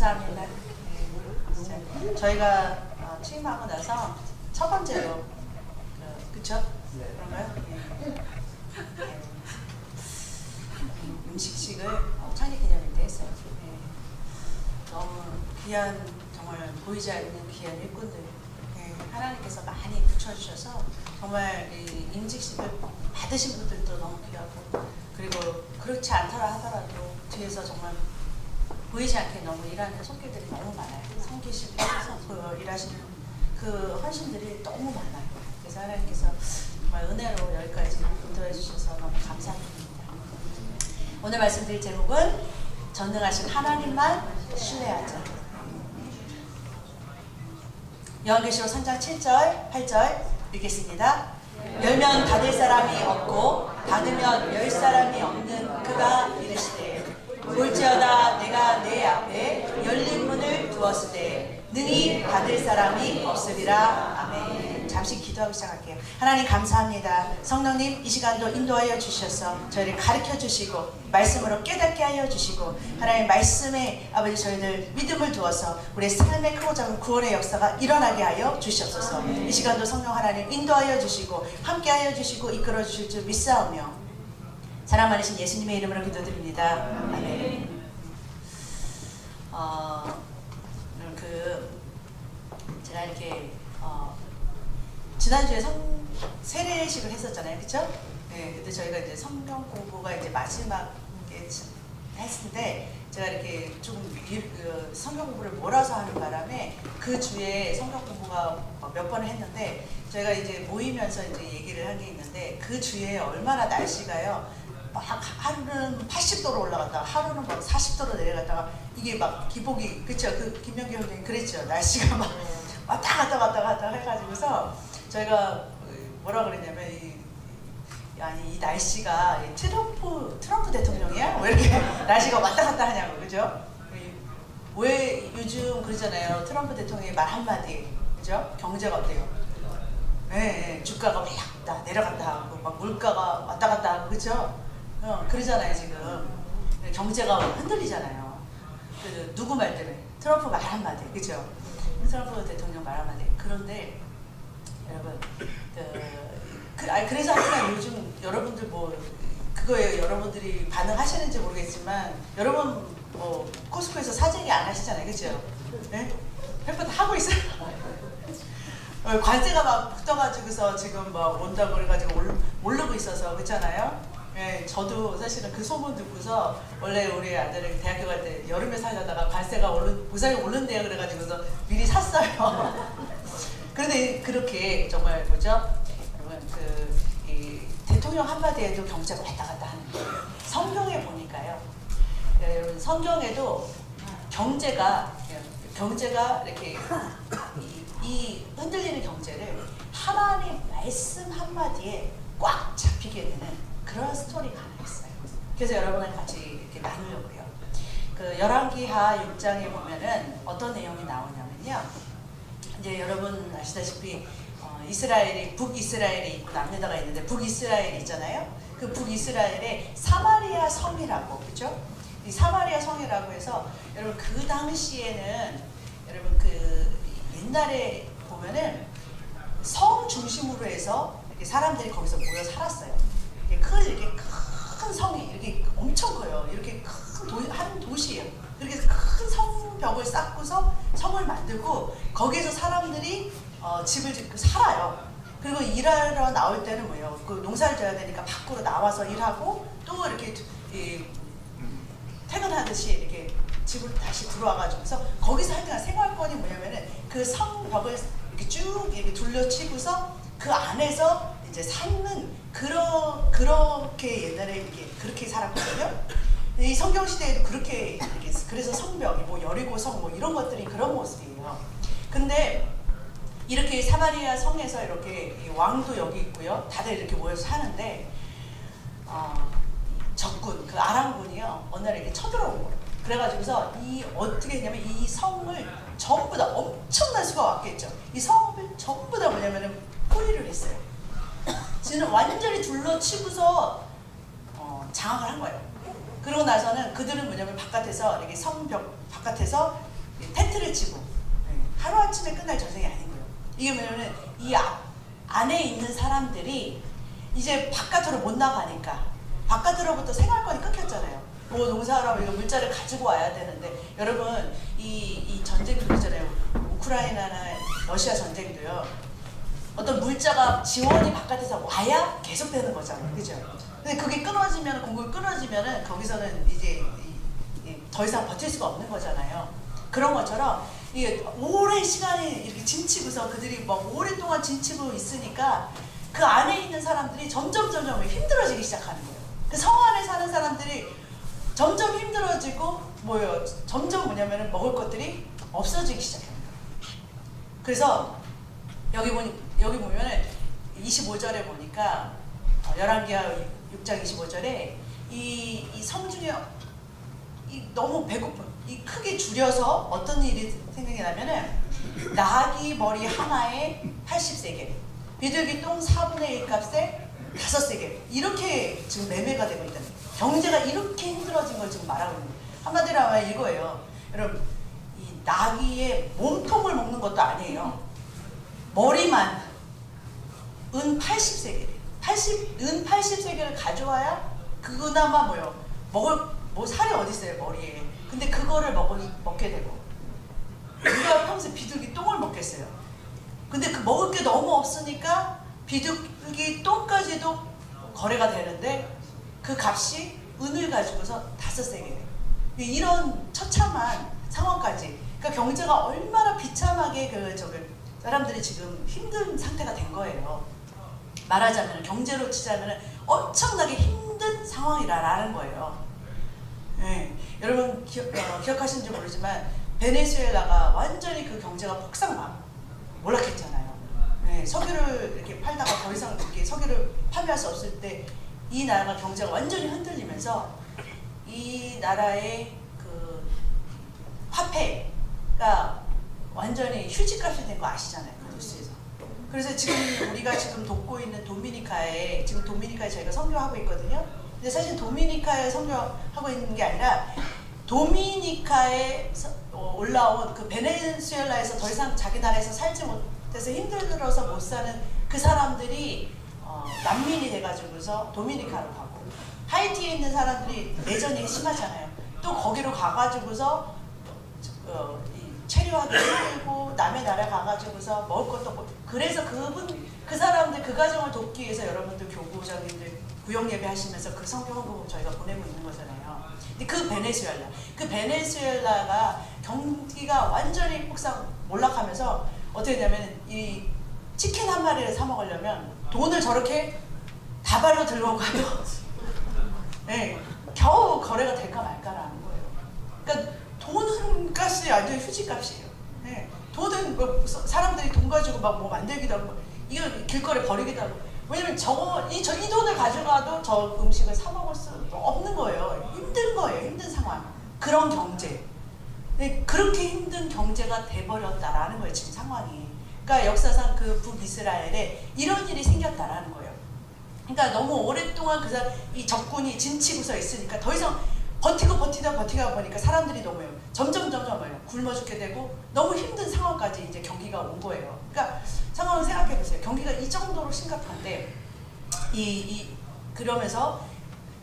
감사합니다. 네, 진짜 저희가 취임하고 나서 첫 번째로 그쵸? 네. 그런가요? 네. 네. 음식식을 창립기념일 때 했어요. 네. 너무 귀한, 정말 보이지 않는 귀한 일꾼들, 네. 하나님께서 많이 붙여주셔서 정말 이 임직식을 받으신 분들도 너무 귀하고, 그리고 그렇지 않더라 하더라도 뒤에서 정말 보이지 않게 너무 일하는 손길들이 너무 많아요. 섬기시면서 일하시는 그 헌신들이 너무 많아요. 그래서 하나님께서 정말 은혜로 여기까지 인도해 주셔서 너무 감사드립니다. 오늘 말씀드릴 제목은 전능하신 하나님만 신뢰하자. 요한계시록 3장 7절, 8절 읽겠습니다. 열면 닫을 사람이 없고 닫으면 열 사람이 없는 그가 이르시되 볼지어다 내가 내 앞에 열린 문을 두었으되 능히 닫을 사람이 없으리라. 아멘. 잠시 기도하고 시작할게요. 하나님 감사합니다. 성령님 이 시간도 인도하여 주셔서 저희를 가르쳐 주시고 말씀으로 깨닫게 하여 주시고, 하나님 말씀에 아버지 저희들 믿음을 두어서 우리의 삶의 크고 작은 구원의 역사가 일어나게 하여 주시옵소서. 이 시간도 성령 하나님 인도하여 주시고 함께 하여 주시고 이끌어 주실 줄 믿사오며 사랑 많으신 예수님의 이름으로 기도드립니다. 아멘. 제가 이렇게 지난주에 세례식을 했었잖아요, 그렇죠? 네, 그때 저희가 이제 성경 공부가 이제 마지막에 했는데 제가 이렇게 좀 성경 공부를 몰아서 하는 바람에 그 주에 성경 공부가 몇 번을 했는데 저희가 이제 모이면서 이제 얘기를 한 게 있는데 그 주에 얼마나 날씨가요. 막 하루는 80도로 올라갔다가 하루는 막 40도로 내려갔다가 이게 막 기복이 그쵸? 그 김명기 형님 그랬죠. 날씨가 막 왔다 갔다 해가지고서 저희가 뭐라 그랬냐면 이 날씨가 트럼프 대통령이야? 왜 이렇게 날씨가 왔다 갔다 하냐고, 그죠? 왜 요즘 그러잖아요. 트럼프 대통령의 말 한마디, 그죠? 경제가 어때요? 네, 주가가 올랐다 내려갔다 하고 막 물가가 왔다 갔다 하고, 그죠? 그러잖아요 지금. 경제가 흔들리잖아요. 누구 말 때문에? 트럼프 말 한마디, 그죠? 트럼프 대통령 말 한마디. 그런데 여러분, 그래서 항상 요즘 여러분들 그거에 여러분들이 반응하시는지 모르겠지만 여러분 코스코에서 사재기 안 하시잖아요, 그죠? 네? 햇볕 하고 있어요. 관세가 막 붙어가지고서 지금 막 온다고 그래가지고 모르고 있어서 그렇잖아요. 네, 저도 사실은 그 소문 듣고서 원래 우리 아들을 대학교 갈 때 여름에 살려다가 관세가 무상히 오른대요 그래가지고서 미리 샀어요. 그런데 그렇게 정말 뭐죠? 여러분 이 대통령 한마디에도 경제가 왔다 갔다 하는 거예요. 성경에 보니까요. 여러분 성경에도 경제가 이렇게 이 흔들리는 경제를 하나님 말씀 한마디에 꽉 잡히게 되는 그런 스토리가 하나 있어요. 그래서 여러분과 같이 이렇게 나누려고요. 그 열왕기하 6장에 보면은 어떤 내용이 나오냐면요. 이제 여러분 아시다시피 북이스라엘이 있고 남유다가 있는데 북이스라엘이 있잖아요. 그 북이스라엘의 사마리아 성이라고, 그죠? 이 사마리아 성이라고 해서 여러분 그 당시에는 여러분 옛날에 보면은 성 중심으로 해서 이렇게 사람들이 거기서 모여 살았어요. 이렇게 큰 성이 이렇게 엄청 커요. 이렇게 한 도시예요. 그렇게 큰 성벽을 쌓고서 성을 만들고 거기에서 사람들이 집을 짓고 살아요. 그리고 일하러 나올 때는 뭐예요? 농사를 져야 되니까 밖으로 나와서 일하고 또 이렇게 퇴근하듯이 이렇게 집으로 다시 들어와가지고서 거기서 하여튼 생활권이 뭐냐면은 그 성벽을 이렇게 쭉 이렇게 둘러치고서 그 안에서 이제 삶은 그렇게 옛날에 이렇게 그렇게 살았거든요. 이 성경 시대에도 그렇게 그래서 성벽이 여리고성 이런 것들이 그런 모습이에요. 근데 이렇게 사마리아 성에서 이렇게 왕도 여기 있고요. 다들 이렇게 모여서 사는데 적군 아람군이요 어느 날 이렇게 쳐들어온 거예요. 그래가지고서 어떻게 했냐면 이 성을 전부 다 엄청난 수가 왔겠죠. 이 성을 전부 다 뭐냐면은 포위를 했어요. 지금 완전히 둘러치고서 장악을 한 거예요. 그러고 나서는 그들은 뭐냐면 바깥에서 이렇게 성벽 바깥에서 텐트를 치고 하루아침에 끝날 전쟁이 아니고요. 이게 뭐냐면 이 안에 있는 사람들이 이제 바깥으로 못 나가니까 바깥으로부터 생활권이 끊겼잖아요. 뭐 농사하라고 이거 물자를 가지고 와야 되는데 여러분 이 전쟁도 있잖아요. 우크라이나나 러시아 전쟁도요. 어떤 물자가 지원이 바깥에서 와야 계속되는 거잖아요. 그죠? 근데 그게 끊어지면 공급이 끊어지면은 거기서는 이제 더 이상 버틸 수가 없는 거잖아요. 그런 것처럼 이게 오랜 시간이 이렇게 짐치고서 그들이 막 오랫동안 짐치고 있으니까 그 안에 있는 사람들이 점점 힘들어지기 시작하는 거예요. 그 성 안에 사는 사람들이 점점 힘들어지고 뭐예요? 점점 뭐냐면은 먹을 것들이 없어지기 시작합니다. 그래서 여기 보면은 25절에 보니까 열왕기하 6장 25절에 이 성중에 너무 배고픈 이 크게 줄여서 어떤 일이 생각이 나면은 나귀 머리 하나에 80세겔, 비둘기 똥 4분의 1 값에 5세겔 이렇게 지금 매매가 되고 있다는 거예요. 경제가 이렇게 힘들어진 걸 지금 말하고 있는 거예요. 한마디로 하면 이거예요. 여러분 이 나귀의 몸통을 먹는 것도 아니에요. 머리만 은 80세겔이에요. 은 80세겔을 가져와야 그나마 뭐요? 뭐 살이 어디 있어요 머리에. 근데 그거를 먹게 되고 누가 평소에 비둘기 똥을 먹겠어요. 근데 그 먹을 게 너무 없으니까 비둘기 똥까지도 거래가 되는데 그 값이 은을 가지고서 5세겔. 이런 처참한 상황까지. 그러니까 경제가 얼마나 비참하게 사람들이 지금 힘든 상태가 된 거예요. 말하자면 경제로 치자면 엄청나게 힘든 상황이라는 거예요. 네. 여러분 기억하시는지 모르지만 베네수엘라가 완전히 그 경제가 몰락했잖아요. 네. 석유를 이렇게 팔다가 더 이상 이렇게 석유를 판매할 수 없을 때 이 나라가 경제가 완전히 흔들리면서 이 나라의 그 화폐가 완전히 휴지값이 된 거 아시잖아요. 그 뉴스에서. 그래서 지금 우리가 지금 돕고 있는 도미니카에 저희가 선교하고 있거든요. 근데 사실 도미니카에 선교하고 있는 게 아니라 도미니카에 올라온 그 베네수엘라에서 더 이상 자기 나라에서 살지 못해서 힘들어서 못 사는 그 사람들이 난민이 돼가지고서 도미니카로 가고, 하이티에 있는 사람들이 내전이 심하잖아요. 또 거기로 가가지고서 체류하기 힘들고 남의 나라 가가지고서 먹을 것도 없고, 그래서 그 사람들 그 가정을 돕기 위해서 여러분들 교구장님들 구역 예배 하시면서 그 성경 헌금 저희가 보내고 있는 거잖아요. 근데 그 베네수엘라가 경기가 완전히 몰락하면서 어떻게 되냐면 이 치킨 한 마리를 사 먹으려면 돈을 저렇게 다발로 들고 가도 네, 겨우 거래가 될까 말까라는 거예요. 그러니까 돈값이 완전 휴지값이에요. 네, 돈은 뭐 사람들이 돈 가지고 막 뭐 만들기도 하고 이거 길거리에 버리기도 하고, 왜냐면 이 돈을 가져가도 저 음식을 사 먹을 수 없는 거예요. 힘든 거예요. 힘든 상황. 그런 경제. 네, 그렇게 힘든 경제가 돼버렸다라는 거예요. 지금 상황이. 그러니까 역사상 그 북이스라엘에 이런 일이 생겼다라는 거예요. 그러니까 너무 오랫동안 이 적군이 진치고서 있으니까 더 이상 버티다 보니까 사람들이 너무 점점 굶어 죽게 되고 너무 힘든 상황까지 이제 경기가 온 거예요. 그러니까 상황을 생각해 보세요. 경기가 이 정도로 심각한데 그러면서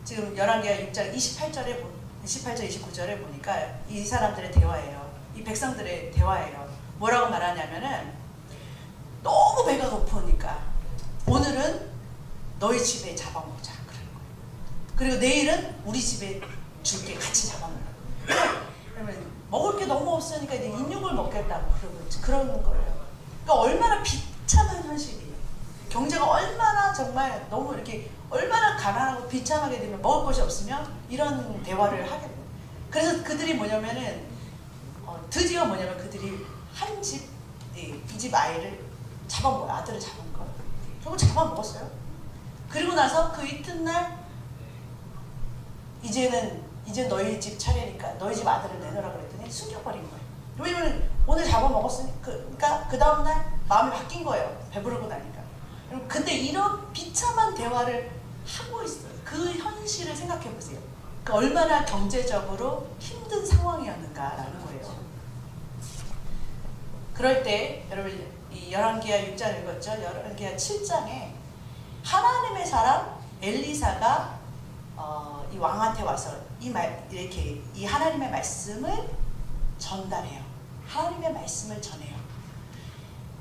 지금 열왕기하 6장 28절 29절에 보니까 이 사람들의 대화예요. 이 백성들의 대화예요. 뭐라고 말하냐면은 너무 배가 고프니까 오늘은 너희 집에 잡아먹자 그러는 거예요. 그리고 내일은 우리 집에 줄게, 같이 잡아먹으라고. 그러면 먹을 게 너무 없으니까 이제 인육을 먹겠다고 그러는 거예요. 그러니까 얼마나 비참한 현실이에요. 경제가 얼마나 정말 너무 이렇게 얼마나 가난하고 비참하게 되면 먹을 것이 없으면 이런 대화를 하게 돼요. 그래서 그들이 뭐냐면은 드디어 뭐냐면 그들이 한 집, 이 집 아이를 잡아먹어요. 아들을 잡은 거예요. 결국 잡아먹었어요. 그리고 나서 그 이튿날 이제 너희 집 차례니까 너희 집 아들을 내놓으라 그랬더니 숨겨버린 거예요. 왜냐면 오늘 잡아먹었으니까. 그러니까 그 다음날 마음이 바뀐 거예요. 배부르고 나니까. 근데 이런 비참한 대화를 하고 있어요. 그 현실을 생각해 보세요. 그러니까 얼마나 경제적으로 힘든 상황이었는가라는 거예요. 그럴 때 여러분 이 열왕기하 6장 읽었죠? 열왕기하 7장에 하나님의 사람 엘리사가 이 왕한테 와서 이렇게 이 하나님의 말씀을 전달해요. 하나님의 말씀을 전해요.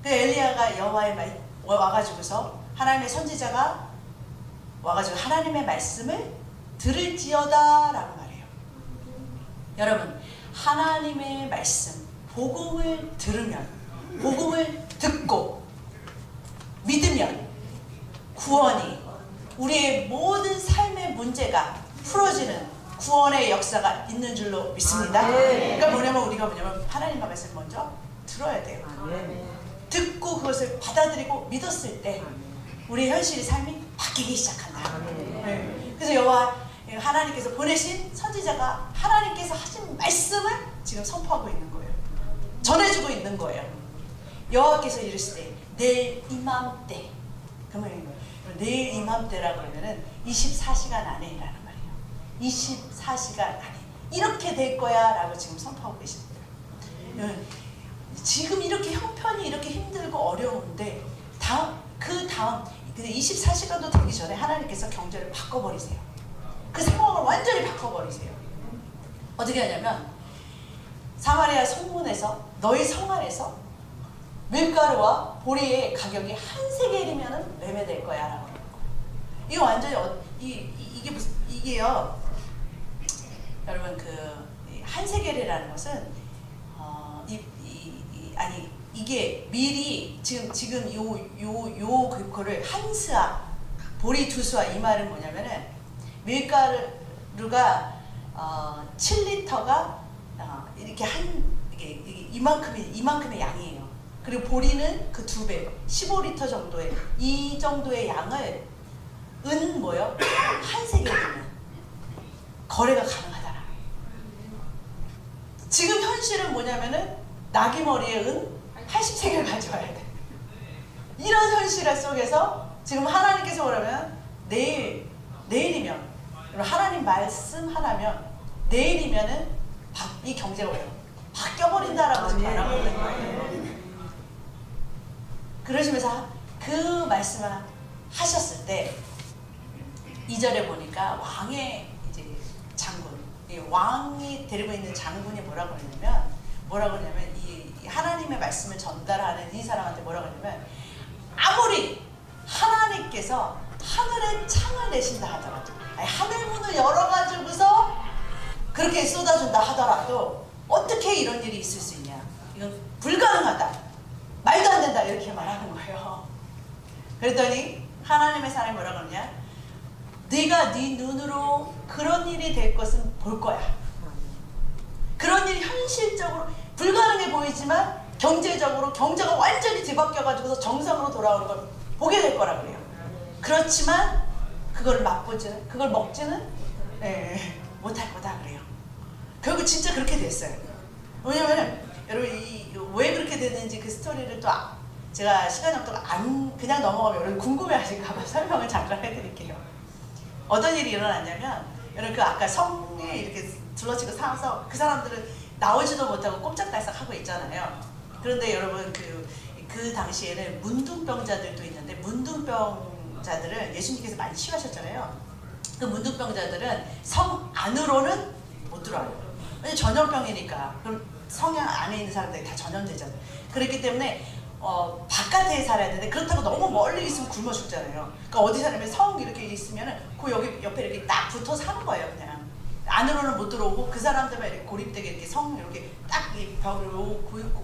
그 엘리야가 여호와의 와가지고서 하나님의 선지자가 와가지고 하나님의 말씀을 들을지어다 라고 말해요. 여러분 하나님의 말씀 복음을 들으면 복음을 듣고 믿으면 구원이 우리의 모든 삶의 문제가 풀어지는 구원의 역사가 있는 줄로 믿습니다. 그러니까 뭐냐면 하나님의 말씀을 먼저 들어야 돼요. 듣고 그것을 받아들이고 믿었을 때 우리의 현실의 삶이 바뀌기 시작한다. 그래서 여호와 하나님께서 보내신 선지자가 하나님께서 하신 말씀을 지금 선포하고 있는 거예요. 전해주고 있는 거예요. 여호와께서 이르시되 내일 이맘때, 그러면 내일 이맘때라고 하면은 24시간 안에라는 말이에요. 24시간 안에 이렇게 될 거야 라고 지금 선포하고 계십니다. 지금 이렇게 형편이 이렇게 힘들고 어려운데 그 다음 24시간도 되기 전에 하나님께서 경제를 바꿔버리세요. 그 상황을 완전히 바꿔버리세요. 어떻게 하냐면 사마리아 성문에서 너희 성 안에서 밀가루와 보리의 가격이 한 세겔이면 매매될 거야 라고 하는 거예요. 이거 완전히 이게요 여러분 그 한 세겔이라는 것은 이게 밀이 지금 그거를 한 스아 보리 두 스아 이 말은 뭐냐면은 밀가루가 7리터가 이렇게 이만큼의 양이에요. 그리고 보리는 그 2배 15리터 정도의 이 정도의 양을 한 세겔이면 거래가 가능하더라. 지금 현실은 뭐냐면은 나귀머리에 80세겔 가져와야 돼. 이런 현실 속에서 지금 하나님께서 뭐라면 내일이면 하나님 말씀 하나면 내일이면은 이 경제가 바뀌어버린다라고 지금 말하고 있는 거예요. 그러시면서 그 말씀을 하셨을 때 2절에 보니까 왕의 이제 장군, 왕이 데리고 있는 장군이 뭐라고 그러냐면 이 하나님의 말씀을 전달하는 이 사람한테 뭐라고 하냐면 아무리 하나님께서 하늘에 창을 내신다 하더라도 하늘 문을 열어가지고서 그렇게 쏟아준다 하더라도 어떻게 이런 일이 있을 수 있냐, 이건 불가능하다, 말도 안 된다 이렇게 말하는 거예요. 그랬더니 하나님의 사람이 뭐라고 하느냐, 네가 네 눈으로 그런 일이 될 것은 볼 거야. 그런 일이 현실적으로 불가능해 보이지만 경제가 완전히 뒤바뀌어가지고서 정상으로 돌아오는 걸 보게 될 거라 그래요. 그렇지만 그걸 먹지는 못할 거다 그래요. 결국 진짜 그렇게 됐어요. 왜냐면 여러분 왜 그렇게 됐는지 그 스토리를 또 제가 시간이 없다고 그냥 넘어가면 여러분 궁금해하실까봐 설명을 잠깐 해드릴게요. 어떤 일이 일어났냐면 여러분 그 아까 성에 이렇게 둘러치고 살아서 그 사람들은 나오지도 못하고 꼼짝달싹 하고 있잖아요. 그런데 여러분 그 당시에는 문둥병자들도 있는데 문둥병자들은 예수님께서 많이 치유하셨잖아요. 그 문둥병자들은 성 안으로는 못 들어와요. 왜냐면 전염병이니까. 그럼 성 안에 있는 사람들이 다 전염되잖아요. 그렇기 때문에 바깥에 살아야 되는데 그렇다고 너무 멀리 있으면 굶어 죽잖아요. 그러니까 어디 사냐면 성 이렇게 있으면은 그 여기 옆에 이렇게 딱 붙어 사는 거예요. 그냥 안으로는 못 들어오고 그 사람들만 이렇게 고립되게 이렇게 성 이렇게 딱 벽을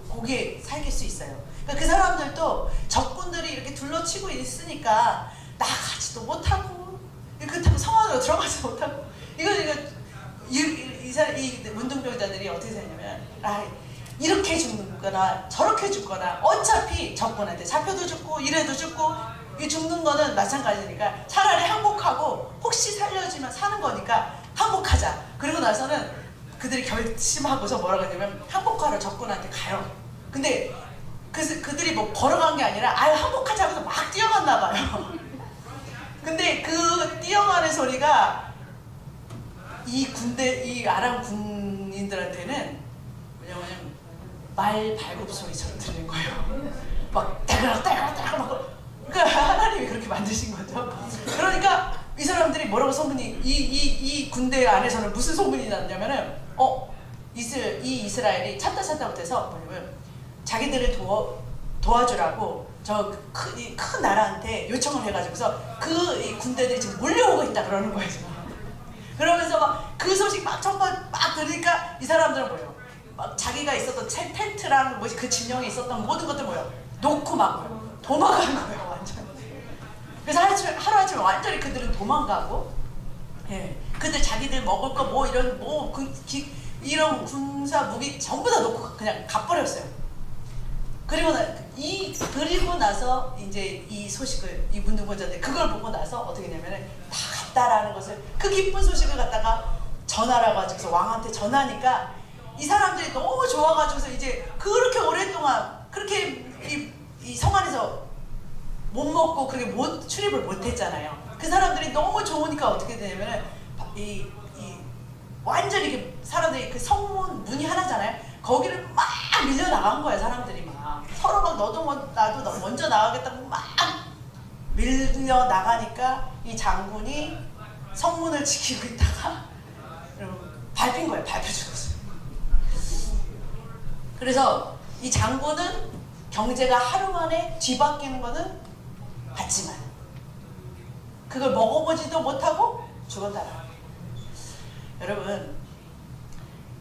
거기에 살길 수 있어요. 그러니까 그 사람들도 적군들이 이렇게 둘러치고 있으니까 나가지도 못하고 그렇다고 성 안으로 들어가지도 못하고 이 문둥병자들이 어떻게 생각하냐면 이렇게 죽거나 저렇게 죽거나 어차피 적군한테 잡혀도 죽고 이래도 죽고 죽는 거는 마찬가지니까 차라리 항복하고 혹시 살려주면 사는 거니까 항복하자. 그리고 나서는 그들이 결심하고서 뭐라고 했냐면 항복하러 적군한테 가요. 근데 그들이 뭐 걸어간 게 아니라 항복하자 하고서 막 뛰어갔나 봐요. 근데 그 뛰어가는 소리가 이 아람 군인들한테는 뭐냐면 말 발굽 소리처럼 들리는 거예요. 막 따그락따그락따그락 막. 그러니까 하나님이 그렇게 만드신 거죠. 그러니까 이 사람들이 뭐라고 소문이 이 군대 안에서는 무슨 소문이 났냐면은 이 이스라엘이 찾다 못해서 뭐냐면 자기들을 도와주라고 저 큰 나라한테 요청을 해가지고서 이 군대들이 지금 몰려오고 있다 그러는 거예요 지금. 그러면서 막 그 소식 막 정말 막 들으니까 이 사람들은 뭐예요? 막 자기가 있었던 텐트랑 뭐지 그 진영에 있었던 모든 것들 뭐예요? 놓고 막 도망가는 거예요 완전. 그래서 하루아침에 완전히 그들은 도망가고, 예, 그들 자기들 먹을 거 뭐 이런 이런 군사 무기 전부 다 놓고 그냥 가버렸어요. 그리고 나서 이제 이 소식을 이 문둥병자들 그걸 보고 나서 어떻게 되냐면은 다 갔다라는 것을 그 기쁜 소식을 갖다가 전하라고 가지고서 왕한테 전하니까 이 사람들이 너무 좋아가지고서 이제 그렇게 오랫동안 그렇게 이 성 안에서 못 먹고 그렇게 출입을 못했잖아요. 그 사람들이 너무 좋으니까 어떻게 되냐면은 완전히 이렇게 사람들이 그 성문 문이 하나잖아요. 거기를 막 밀려 나간 거예요. 사람들이 막 서로 막 너도 나도 먼저 나가겠다고 막 밀려 나가니까 이 장군이 성문을 지키고 있다가 밟힌 거예요. 밟혀 죽었어요. 그래서 이 장군은 경제가 하루 만에 뒤바뀌는 거는 봤지만 그걸 먹어보지도 못하고 죽었다.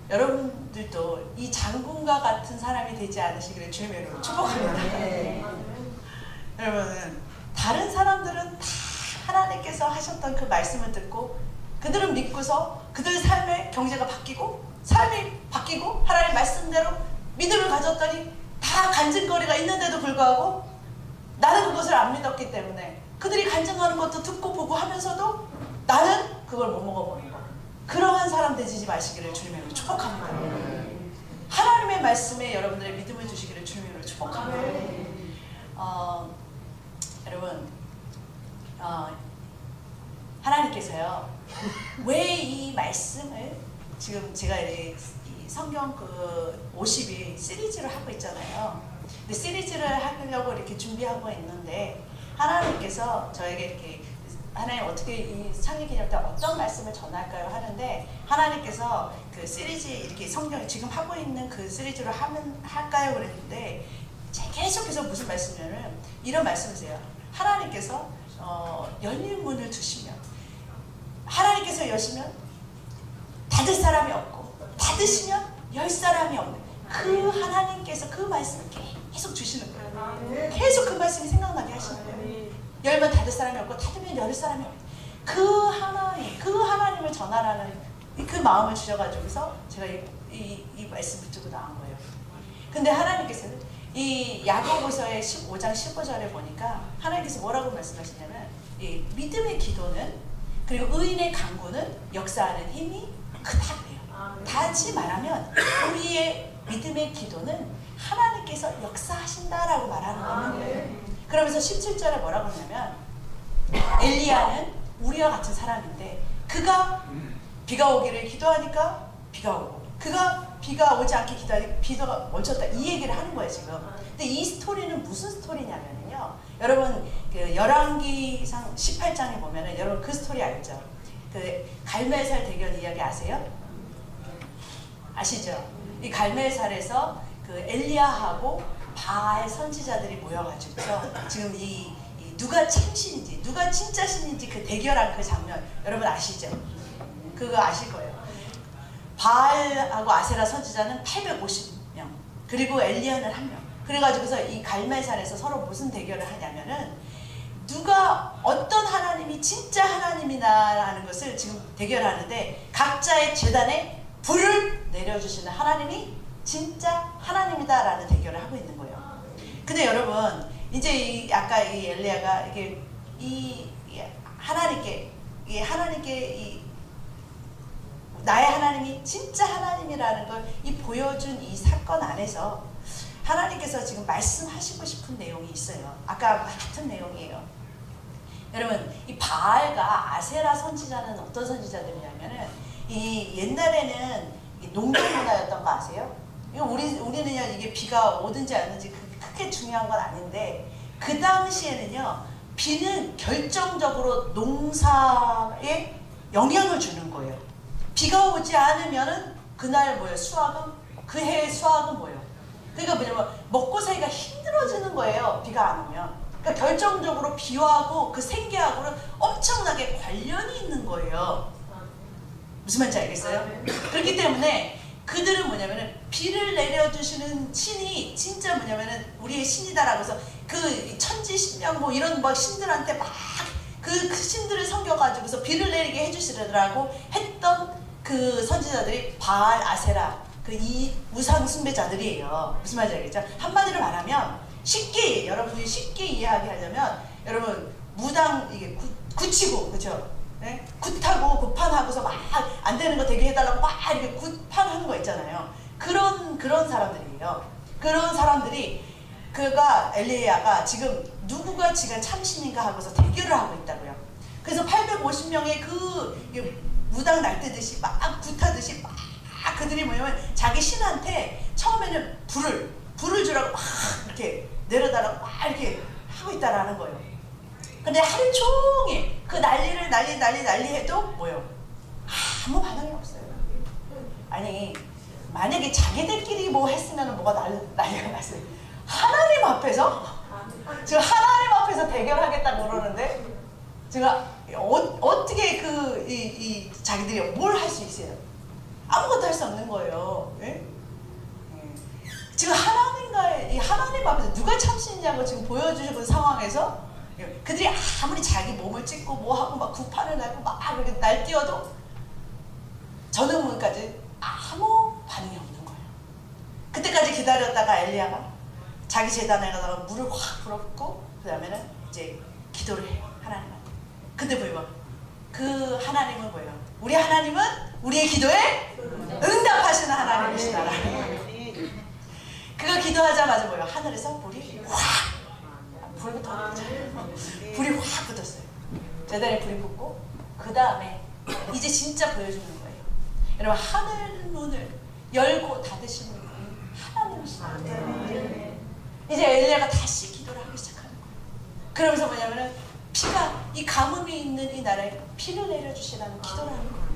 여러분들도 이 장군과 같은 사람이 되지 않으시기를 주님의 이름으로 축복합니다. 여러분, 다른 사람들은 다 하나님께서 하셨던 그 말씀을 듣고 그들은 믿고서 그들 삶의 경제가 바뀌고 삶이 바뀌고 하나님 말씀대로 믿음을 가졌더니 다 간증거리가 있는데도 불구하고 나는 그것을 안 믿었기 때문에 그들이 간증하는 것도 듣고 보고 하면서도 나는 그걸 못 먹어보는 거. 그러한 사람 되지 마시기를 주님의 이름으로 축복합니다. 하나님의 말씀에 여러분들의 믿음을 주시기를 주님의 이름으로 축복합니다. 여러분, 하나님께서요 왜 이 말씀을 지금 제가 이 성경 그 50일 시리즈를 하고 있잖아요. 근데 시리즈를 하려고 이렇게 준비하고 있는데 하나님께서 저에게 이렇게 하나님 어떻게 이 창립기념 때 어떤 말씀을 전할까요? 하는데 하나님께서 그 시리즈 이렇게 성경 지금 하고 있는 그 시리즈로 할까요? 그랬는데 계속해서 무슨 말씀이냐면 이런 말씀이세요. 하나님께서 열린 문을 두시면 하나님께서 여시면 닫을 사람이 없고 닫으시면 열 사람이 없는 그 하나님께서 그 말씀을 계속 주시는 거예요. 계속 그 말씀이 생각나게 하시는 거예요. 열면 닫을 사람이 없고 닫으면 열 사람이 없는 그 하나님을 전하라는 그 마음을 주셔가지고서 제가 이 말씀을 듣고 나온 거예요. 근데 하나님께서는 이 야고보서의 15장 15절에 보니까 하나님께서 뭐라고 말씀하시냐면 이 믿음의 기도는 그리고 의인의 간구는 역사하는 힘이 크다 그래요. 다시 말하면 우리의 믿음의 기도는 하나님께서 역사하신다라고 말하는 거예요. 그러면서 17절에 뭐라고 하냐면 엘리야는 우리와 같은 사람인데 그가 비가 오기를 기도하니까 비가 오고 그가 비가 오지 않게 기도하니까 비가 멈췄다 이 얘기를 하는 거예요 지금. 근데 이 스토리는 무슨 스토리냐면요 여러분 그 열왕기상 18장에 보면은 여러분 그 스토리 알죠? 그 갈멜살 대견 이야기 아세요? 아시죠? 이 갈멜살에서 그 엘리야하고 바알 선지자들이 모여가지고서 지금 이 누가 참신인지 누가 진짜 신인지 그 대결한 그 장면 여러분 아시죠? 그거 아실 거예요. 바알하고 아세라 선지자는 850명 그리고 엘리야는 1명. 그래가지고서 이 갈멜산에서 서로 무슨 대결을 하냐면은 누가 어떤 하나님이 진짜 하나님이다라는 것을 지금 대결하는데 각자의 제단에 불을 내려주시는 하나님이 진짜 하나님이다라는 대결을 하고 있는 거예요. 근데 여러분 이제 아까 이 엘리야가 이게 하나님께 나의 하나님이 진짜 하나님이라는 걸 보여준 이 사건 안에서 하나님께서 지금 말씀하시고 싶은 내용이 있어요. 아까 같은 내용이에요. 여러분 이 바알과 아세라 선지자는 어떤 선지자들이냐면은 이 옛날에는 농경 문화였던 거 아세요? 우리는요, 이게 비가 오든지 안 오든지 크게 중요한 건 아닌데, 그 당시에는요, 비는 결정적으로 농사에 영향을 주는 거예요. 비가 오지 않으면은 그날 뭐예요? 수확은? 그 해의 수확은 뭐예요? 그러니까 뭐냐면 먹고 살기가 힘들어지는 거예요. 비가 안 오면. 그러니까 결정적으로 비하고 그 생계하고는 엄청나게 관련이 있는 거예요. 무슨 말인지 알겠어요? 그렇기 때문에 그들은 뭐냐면은 비를 내려주시는 신이 진짜 뭐냐면은 우리의 신이다라고 해서 그 천지신명 뭐 이런 막 신들한테 막 그 신들을 섬겨가지고서 비를 내리게 해주시더라고 했던 그 선지자들이 바알, 아세라 그 이 우상 숭배자들이에요. 무슨 말인지 알겠죠? 한마디로 말하면 여러분이 쉽게 이해하게 하려면 여러분 무당 이게 굳히고 그렇죠? 네? 굿하고 굿판하고서 막 안 되는 거 되게 해달라고 막 이렇게 굿판하는 거 있잖아요. 그런 사람들이에요. 그런 사람들이 그가 엘리야가 지금 누구가 지금 참신인가 하고서 대결을 하고 있다고요. 그래서 850명의 그 무당 날뛰듯이 막 굿하듯이 막 그들이 뭐냐면 자기 신한테 처음에는 불을 주라고 막 이렇게 내려달라고 막 이렇게 하고 있다라는 거예요. 근데 하루 종일 그 난리 해도 뭐요? 아무 반응이 없어요. 아니 만약에 자기들끼리 뭐 했으면 뭐가 난리가 났어요. 하나님 앞에서 지금 하나님 앞에서 대결하겠다고 그러는데 제가 어떻게 이 자기들이 뭘 할 수 있어요? 아무것도 할 수 없는 거예요. 예? 지금 하나님 앞에서 누가 참신이냐고 지금 보여주시는 상황에서 그들이 아무리 자기 몸을 찢고 뭐하고 막 구판을 날고 막 이렇게 날뛰어도 저녁문까지 아무 반응이 없는 거예요. 그때까지 기다렸다가 엘리야가 자기 제단에 가다가 물을 확 불었고 그 다음에는 이제 기도를 해요. 하나님한테. 근데 뭐예요? 그 하나님은 뭐예요? 우리 하나님은 우리의 기도에 응답하시는 하나님이시다라는 거예요. 그가 기도하자마자 뭐예요? 하늘에서 불이 확 불이 확 붙었어요. 제단에 불이 붙고 그 다음에 이제 진짜 보여주는 거예요. 여러분 하늘 문을 열고 닫으시는 분이 하나님이시다. 이제 엘리야가 다시 기도를 하기 시작하는 거예요. 그러면서 뭐냐면은 이 가뭄이 있는 이 나라에 피를 내려주시라는 기도를 하는 거예요.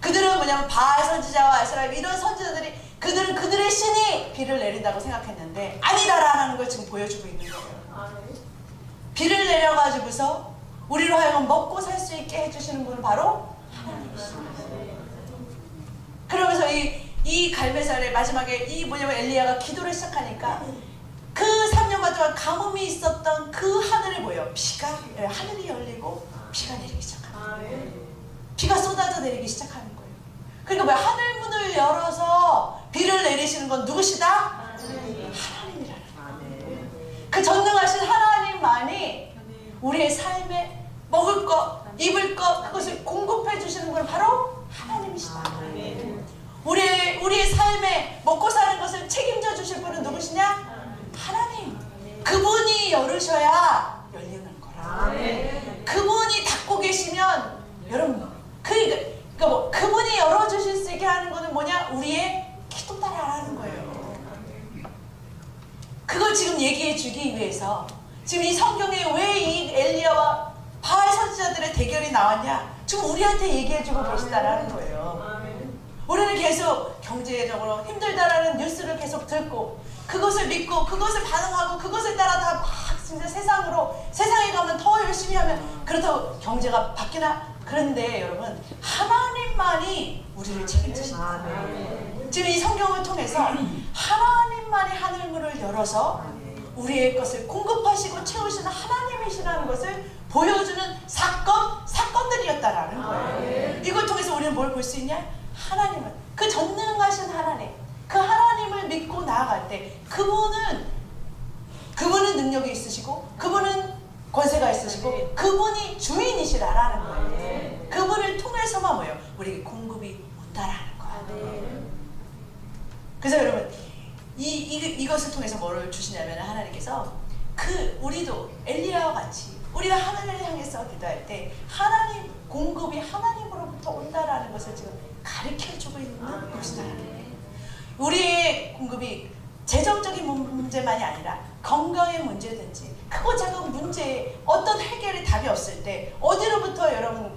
그들은 뭐냐면 바알 선지자와 아세라 이런 선지자들이 그들은 그들의 신이 비를 내린다고 생각했는데 아니다라는 걸 지금 보여주고 있는 거예요. 비를 내려가지고서 우리로 하여금 먹고 살 수 있게 해주시는 분은 바로 하나님이십니다. 그러면서 이 갈매살의 마지막에 이 뭐냐면 엘리야가 기도를 시작하니까 그 3년간 동안 가뭄이 있었던 그 하늘이 뭐예요? 하늘이 열리고 비가 내리기 시작합니다. 비가 쏟아져 내리기 시작하는 거예요. 그러니까 뭐야? 하늘 문을 열어서 비를 내리시는 건 누구시다? 하나님이라는 거예요. 그 전능하신 하나님만이 우리의 삶에 먹을 것, 입을 것 그것을 공급해 주시는 건 바로 하나님이시다. 우리의 삶에 먹고 사는 것을 책임져 주실 분은 누구시냐? 하나님. 그분이 열으셔야 열리는 거라. 그분이 닫고 계시면 여러분 그러니까 뭐 그분이 열어주실 수 있게 하는 거는 뭐냐? 우리의 기도다라는 거예요. 그걸 지금 얘기해 주기 위해서 지금 이 성경에 왜 이 엘리야와 바알 선지자들의 대결이 나왔냐? 지금 우리한테 얘기해 주고 계시다라는 거예요. 우리는 계속 경제적으로 힘들다라는 뉴스를 계속 듣고 그것을 믿고 그것을 반응하고 그것을 따라 다 막 진짜 세상에 가면 더 열심히 하면 그렇다고 경제가 바뀌나? 그런데 여러분 하나님만이 우리를 책임지신다. 지금 이 성경을 통해서 하나님만이 하늘문을 열어서 우리의 것을 공급하시고 채우시는 하나님이시라는 것을 보여주는 사건들이었다라는 거예요. 이걸 통해서 우리는 뭘 볼 수 있냐? 하나님은 그 전능하신 하나님, 그 하나님을 믿고 나아갈 때 그분은 능력이 있으시고 그분은 권세가 있으시고 그분이 주인이시라라는 거예요. 그분을 통해서만 뭐예요? 우리에게 공급이 온다라는 거예요. 그래서 여러분 이것을 통해서 뭐를 주시냐면 하나님께서 우리도 엘리야와 같이 우리가 하나님을 향해서 기도할 때 하나님 공급이 하나님으로부터 온다라는 것을 지금 가르쳐주고 있는 것이다. 하나님의 공급이 재정적인 문제만이 아니라 건강의 문제든지 크고 작은 문제에 어떤 해결의 답이 없을 때 어디로부터 여러분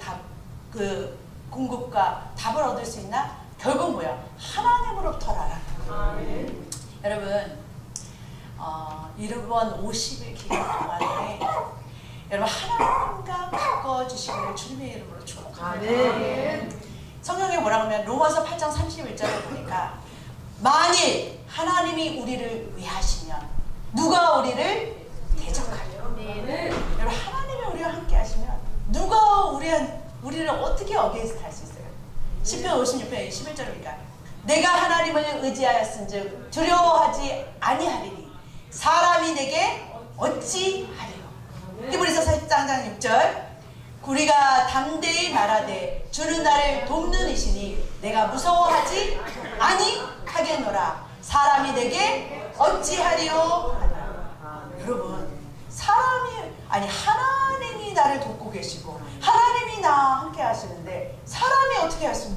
그 공급과 답을 얻을 수 있나? 결국 뭐야? 하나님으로부터라는 거예요. 여러분 이번 50일 기간 동안에 여러분 하나님과 가까워 주시기를 주님의 이름으로 축복합니다. 성경에 뭐라고 하면 로마서 8장 31절에 보니까 만일 하나님이 우리를 위하시면 누가 우리를 대적하리요? 여러분 하나님이 우리와 함께 하시면 누가 우리를 어떻게 어게인스트 할 수 있어요? 시편 56편 11절이니까 내가 하나님을 의지하였은즉 두려워하지 아니하리니 사람이 내게 어찌하리요? 히브리서 4장 6절 우리가 담대히 말하되 주는 나를 돕는 이시니 내가 무서워하지 아니하겠노라. 사람이 내게 어찌하리요? 여러분 하나님이 나를 돕고 계시고 하나님이 나와 함께 하시는데 사람이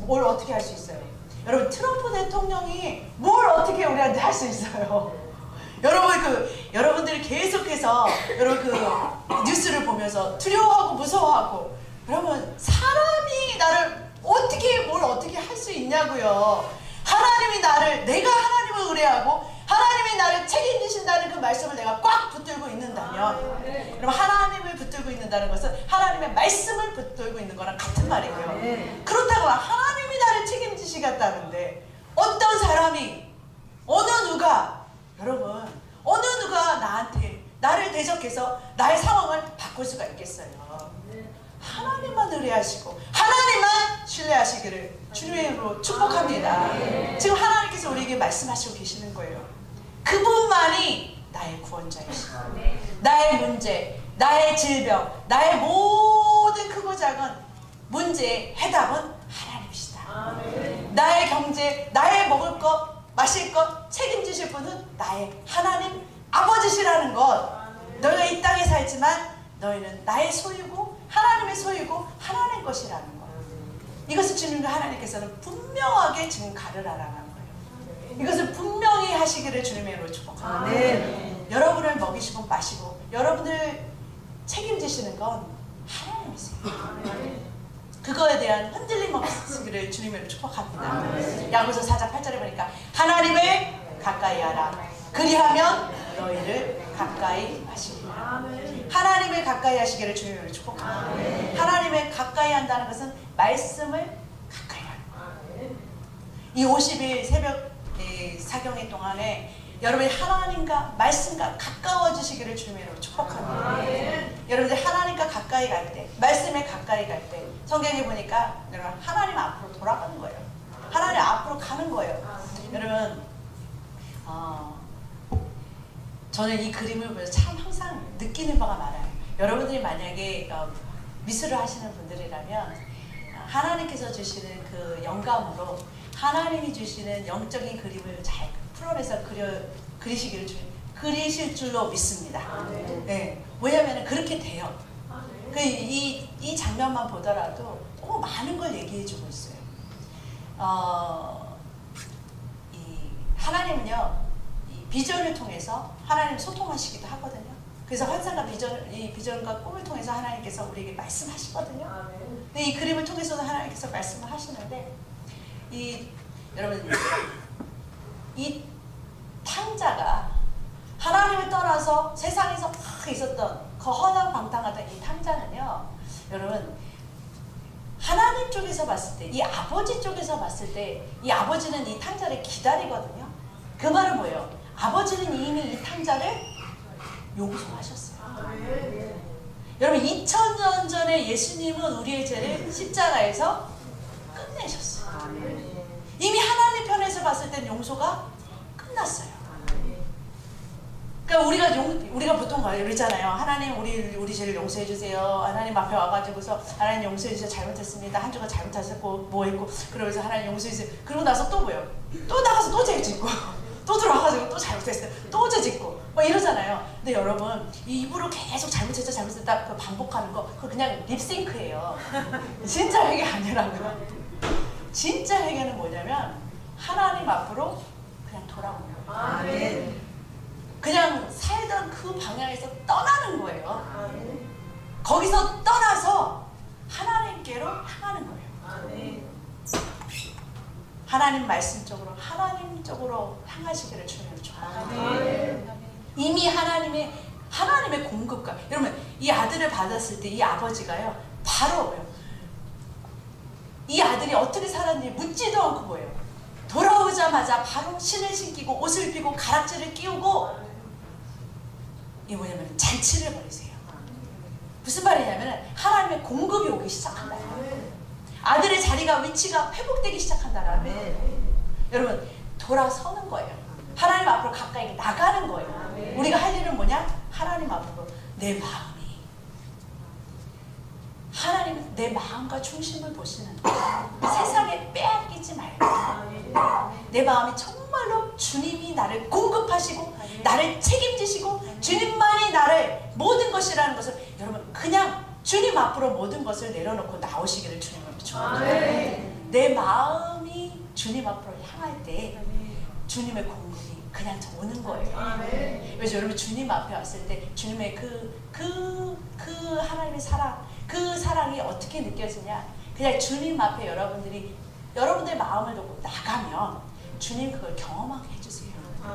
뭘 어떻게 할 수 있어요? 여러분 트럼프 대통령이 뭘 어떻게 우리한테 할 수 있어요? 여러분들이 계속해서 여러분 뉴스를 보면서 두려워하고 무서워하고 여러분 사람이 나를 뭘 어떻게 할 수 있냐고요. 내가 하나님을 의뢰하고 하나님이 나를 책임지신다는 그 말씀을 내가 꽉 붙들고 있는다면 여러분 하나님을 붙들고 있는다는 것은 하나님의 말씀을 붙들고 있는 거랑 같은 말이고요. 그렇다고 하나님이 나를 책임지시겠다는데 어떤 사람이 어느 누가 나한테 나를 대적해서 나의 상황을 바꿀 수가 있겠어요. 하나님만 의뢰하시고 하나님만 신뢰하시기를 주님의 이름으로 축복합니다. 지금 하나님께서 우리에게 말씀하시고 계시는 거예요. 그분만이 나의 구원자이시고 나의 문제, 나의 질병, 나의 모든 크고 작은 문제의 해답은 하나님이시다. 나의 경제, 나의 먹을 것, 마실 것 책임지실 분은 나의 하나님 아버지시라는 것. 너희가 이 땅에 살지만 너희는 나의 소유고 하나님의 소유고 하나님의 것이라는 것. 이것을 주님과 하나님께서는 분명하게 지금 가르라라는 거예요. 이것을 분명히 하시기를 주님의 이름으로 축복합니다. 여러분을 먹이시고 마시고 여러분을 책임지시는 건 하나님이세요. 그거에 대한 흔들림 없으시기를 주님의 이름으로 축복합니다. 야고보서 4장 8절에 보니까 하나님을 가까이 하라. 그리하면 너희를 가까이 하시리라. 하나님을 가까이 하시기를 주님의 이름으로 축복합니다. 하나님을 가까이 한다는 것은 말씀을 가까이 하는 거예요. 이 50일 새벽 사경회 동안에 여러분이 하나님과 말씀과 가까워지시기를 주님의 이름으로 축복합니다. 여러분들 하나님과 가까이 갈 때, 말씀에 가까이 갈 때 성경에 보니까 여러분 하나님 앞으로 돌아가는 거예요. 하나님 앞으로 가는 거예요. 여러분 저는 이 그림을 보면서 참 항상 느끼는 바가 많아요. 여러분들이 만약에 미술을 하시는 분들이라면 하나님께서 주시는 그 영감으로 하나님이 주시는 영적인 그림을 잘 풀어내서 그리실 줄로 믿습니다. 네. 왜냐하면 그렇게 돼요. 이 장면만 보더라도 너무 많은 걸 얘기해주고 있어요. 하나님은요, 이 비전을 통해서 하나님 소통하시기도 하거든요. 그래서 환상과 비전과 꿈을 통해서 하나님께서 우리에게 말씀하시거든요. 근데 이 그림을 통해서도 하나님께서 말씀을 하시는데, 여러분, 이 탕자가 하나님을 떠나서 세상에서 막 있었던 그 허망방탕하던 이 탕자는요, 여러분, 하나님 쪽에서 봤을 때, 이 아버지 쪽에서 봤을 때, 이 아버지는 이 탕자를 기다리거든요. 그 말은 뭐예요? 아버지는 이미 이 탕자를 용서하셨어요. 여러분, 2000년 전에 예수님은 우리의 죄를 십자가에서 끝내셨어요. 이미 하나님 편에서 봤을 땐 용서가 끝났어요. 그러니까 우리가 보통 그러잖아요. 하나님 우리 죄를 용서해 주세요. 하나님 앞에 와가지고서 하나님 용서해 주세요. 잘못했습니다. 한 주가 잘못했고 뭐 했고 그러면서 하나님 용서해 주세요. 그러고 나서 또 뭐예요? 또 나가서 또 죄 짓고 또 들어와가지고 또 잘못했어요. 또 죄 짓고 뭐 이러잖아요. 근데 여러분 이 입으로 계속 잘못했다 그 반복하는 거 그거 그냥 립싱크예요. 진짜 회개 아니라고요. 진짜 회개는 뭐냐면 하나님 앞으로 그냥 돌아오는 거예요. 아멘. 그냥 살던 그 방향에서 떠나는 거예요. 아멘. 거기서 떠나서 하나님께로 향하는 거예요. 아멘. 하나님 말씀 쪽으로, 하나님 쪽으로 향하시기를 주님을 축복합니다. 아멘. 이미 하나님의 공급과, 여러분 이 아들을 받았을 때 이 아버지가요 바로 이 아들이 어떻게 살았는지 묻지도 않고 뭐예요, 돌아오자마자 바로 신을 신기고 옷을 입히고 가락지를 끼우고, 이게 뭐냐면 잔치를 벌이세요. 무슨 말이냐면 하나님의 공급이 오기 시작한다. 아들의 자리가, 위치가 회복되기 시작한다라면 여러분 돌아서는 거예요. 하나님 앞으로 가까이 나가는 거예요. 우리가 할 일은 뭐냐? 하나님 앞으로 내 마음이, 하나님은 내 마음과 중심을 보시는 거예요. 세상에 빼앗기지 말고 내 마음이 정말로 주님이 나를 공급하시고 나를 책임지시고 주님만이 나를 모든 것이라는 것을, 여러분 그냥 주님 앞으로 모든 것을 내려놓고 나오시기를 주님을 축원합니다. 내 마음이 주님 앞으로 향할 때 주님의 공급이 그냥 오는 거예요. 그래서 여러분 주님 앞에 왔을 때 주님의 그 하나님의 사랑, 그 사랑이 어떻게 느껴지냐? 그냥 주님 앞에 여러분들 마음을 놓고 나가면 주님 그걸 경험하게 해주세요.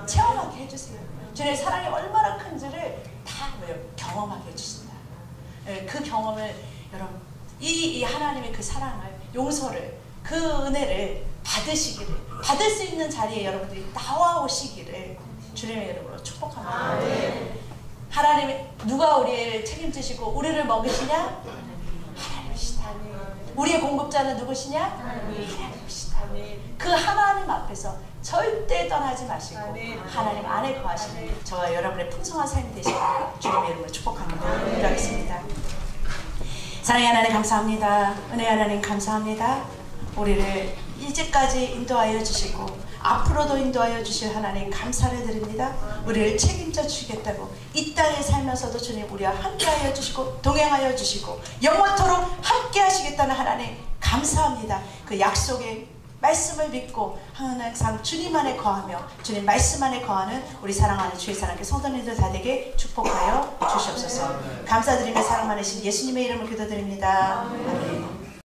체험하게 해주세요. 주님의 사랑이 얼마나 큰지를 다 경험하게 해주신다. 그 경험을 여러분 이 하나님의 그 사랑을, 용서를, 그 은혜를 받을 수 있는 자리에 여러분들이 나와오시기를 주님의 이름으로 축복합니다. 하나님이 누가 우리를 책임지시고 우리를 먹이시냐? 하나님이시다. 우리의 공급자는 누구시냐? 하나님이시다. 그 하나님 앞에서 절대 떠나지 마시고 하나님 안에 거하시는 저와 여러분의 풍성한 삶이 되시기를 주님의 이름으로 축복합니다. 기도하겠습니다. 사랑의 하나님 감사합니다. 은혜의 하나님 감사합니다. 우리를 이제까지 인도하여 주시고 앞으로도 인도하여 주실 하나님 감사를 드립니다. 우리를 책임져 주시겠다고 이 땅에 살면서도 주님 우리와 함께하여 주시고 동행하여 주시고 영원토록 함께 하시겠다는 하나님 감사합니다. 그 약속의 말씀을 믿고 항상 주님 안에 거하며 주님 말씀 안에 거하는 우리 사랑하는 주의 사랑께 성도님들 다 되게 축복하여 주시옵소서. 감사드리며 사랑 많으신 예수님의 이름을 기도드립니다. 아멘.